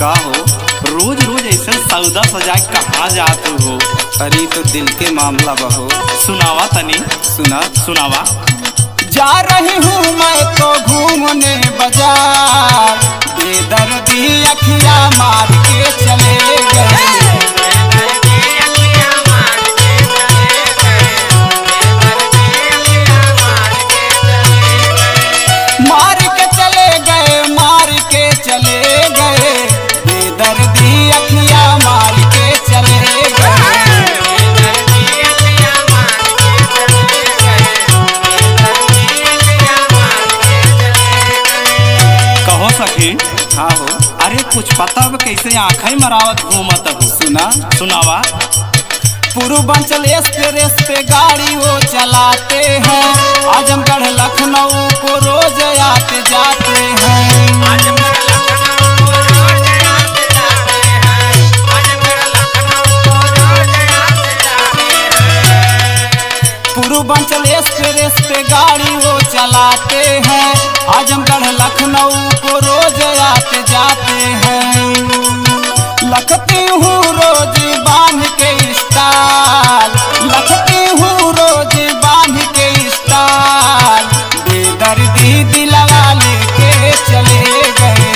का हो? रोज रोज ऐसा सौदा सजा कहाँ जाते हो? अरे तो दिल के मामला बहो। सुनावा तनी। सुना सुनावा। जा रही हूँ मैं तो घूमने बाजार, बेदर्दी अखियाँ मार के चले गए। मार के चले गए, मार के चले गए, बेदर्दी अखियाँ मार के चले गए। कहो सखी। हाँ हो। अरे कुछ पता बा कैसे आँखें मरावत घूमत हो? सुना सुनावा। पूर्वांचल एक्सप्रेस पे गाड़ी वो चलाते हैं, आजमगढ़ लखनऊ को रोज आते जाते हैं। पूर्वांचल एक्सप्रेस पे गाड़ी वो चलाते हैं, आजमगढ़ लखनऊ को रोज आते जाते हैं। लखती हूँ रोज बांध के स्टाल, लखती हूँ रोज बांध के स्टाल, बेदर्दी दिलवा लेके चले गए।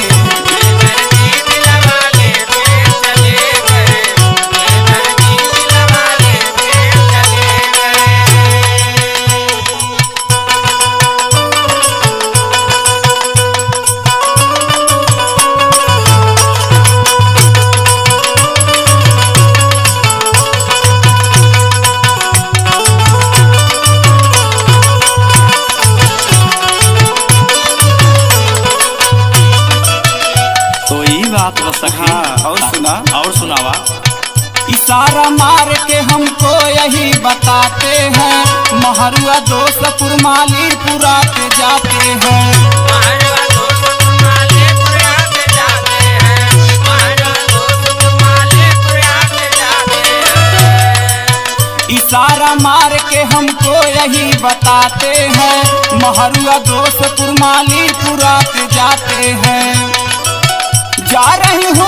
बात बस सखी। हाँ, और सुना। और सुनावा। इशारा मार के हमको यही बताते हैं, महरुआ दोस्तपुर मालीपुरा के जाते हैं। इशारा मार के हमको यही बताते हैं, महरुआ दोस्तपुर मालीपुरा के जाते हैं। जा रही हूँ